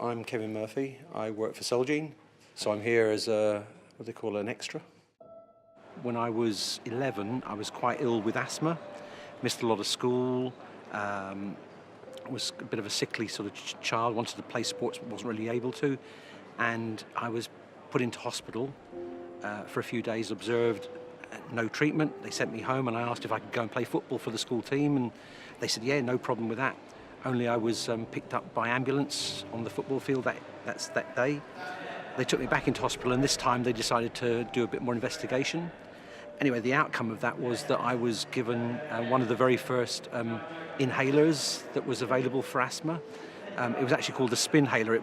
I'm Kevin Murphy. I work for Celgene, so I'm here as what they call an extra. When I was 11, I was quite ill with asthma, missed a lot of school, was a bit of a sickly sort of child, wanted to play sports but wasn't really able to, and I was put into hospital for a few days, observed, no treatment. They sent me home and I asked if I could go and play football for the school team, and they said, yeah, no problem with that. Only I was picked up by ambulance on the football field that day. They took me back into hospital, and this time they decided to do a bit more investigation. Anyway, the outcome of that was that I was given one of the very first inhalers that was available for asthma. It was actually called the Spinhaler.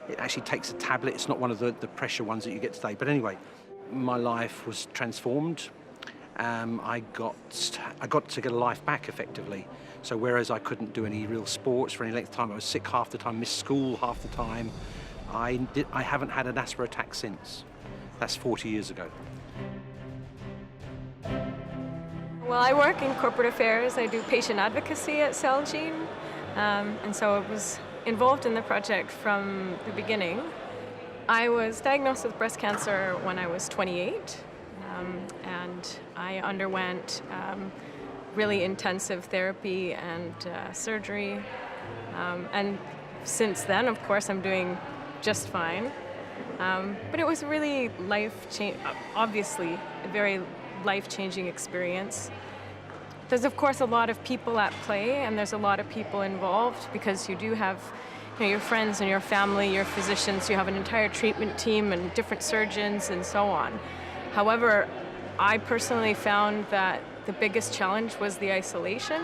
It actually takes a tablet. It's not one of the pressure ones that you get today. But anyway, my life was transformed. I got to get a life back effectively. So whereas I couldn't do any real sports for any length of time, I was sick half the time, missed school half the time, I haven't had an asthma attack since. That's 40 years ago. Well, I work in corporate affairs. I do patient advocacy at Celgene, and so I was involved in the project from the beginning. I was diagnosed with breast cancer when I was 28, and I underwent really intensive therapy and surgery. And since then, of course, I'm doing just fine. But it was really obviously a very life-changing experience. There's, of course, a lot of people at play, and there's a lot of people involved because you do have your friends and your family, your physicians, you have an entire treatment team and different surgeons and so on. However, I personally found that the biggest challenge was the isolation.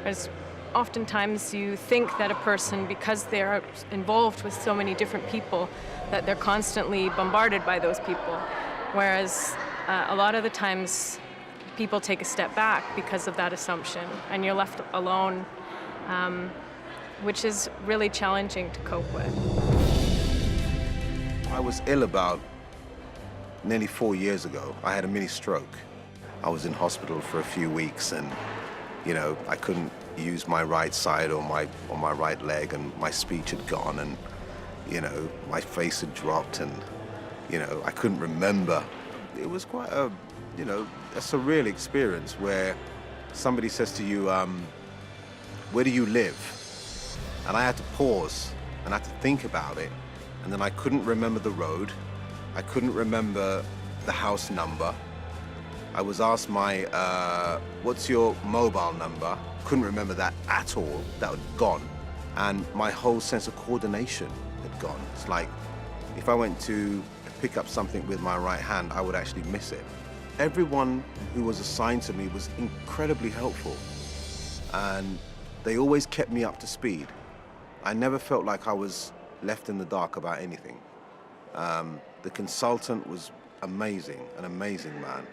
As oftentimes you think that a person, because they're involved with so many different people, that they're constantly bombarded by those people. Whereas a lot of the times people take a step back because of that assumption, and you're left alone, which is really challenging to cope with. I was ill about nearly 4 years ago. I had a mini stroke. I was in hospital for a few weeks, and I couldn't use my right side or my right leg, and my speech had gone, and my face had dropped, and I couldn't remember. It was quite a surreal experience where somebody says to you, where do you live? And I had to pause and I had to think about it, and then I couldn't remember the road. I couldn't remember the house number. I was asked what's your mobile number? Couldn't remember that at all. That had gone. And my whole sense of coordination had gone. It's like, if I went to pick up something with my right hand, I would actually miss it. Everyone who was assigned to me was incredibly helpful, and they always kept me up to speed. I never felt like I was left in the dark about anything. The consultant was amazing, an amazing man.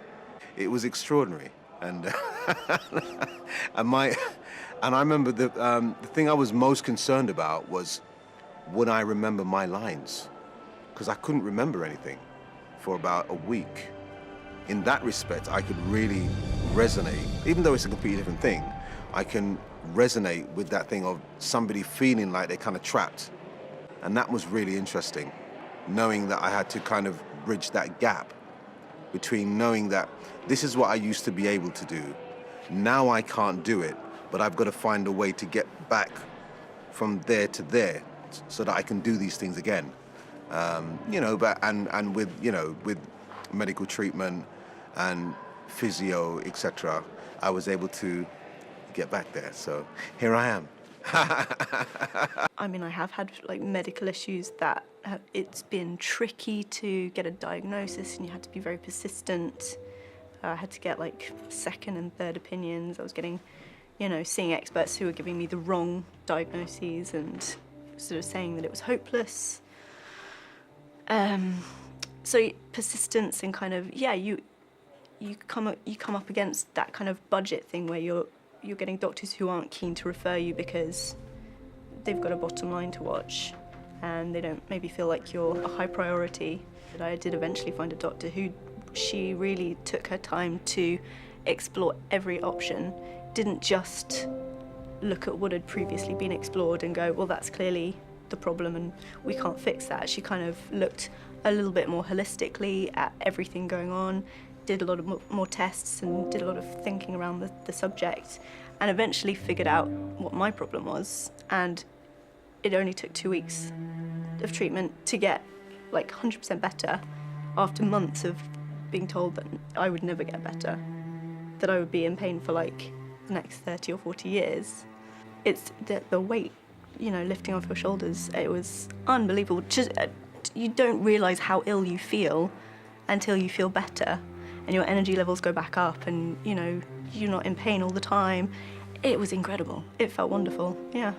It was extraordinary, and and I remember the thing I was most concerned about was, would I remember my lines? Because I couldn't remember anything for about a week. In that respect, I could really resonate, even though it's a completely different thing. I can resonate with that thing of somebody feeling like they're kind of trapped, and that was really interesting. Knowing that I had to kind of bridge that gap between knowing that this is what I used to be able to do. Now I can't do it, but I've got to find a way to get back from there to there so that I can do these things again. But with medical treatment and physio, etc., I was able to get back there. So here I am. I mean, I have had medical issues that it's been tricky to get a diagnosis, and you had to be very persistent. I had to get second and third opinions. I was getting, seeing experts who were giving me the wrong diagnoses and sort of saying that it was hopeless. So persistence and you come up against that kind of budget thing where you're getting doctors who aren't keen to refer you because they've got a bottom line to watch, and they don't maybe feel like you're a high priority. But I did eventually find a doctor who she really took her time to explore every option, didn't just look at what had previously been explored and go, well, that's clearly the problem and we can't fix that. She kind of looked a little bit more holistically at everything going on, did a lot of more tests and did a lot of thinking around the subject, and eventually figured out what my problem was. And it only took 2 weeks of treatment to get like 100% better after months of being told that I would never get better, that I would be in pain for like the next 30 or 40 years. It's the weight, you know, lifting off your shoulders. It was unbelievable. Just you don't realise how ill you feel until you feel better and your energy levels go back up and, you know, you're not in pain all the time. It was incredible. It felt wonderful, yeah.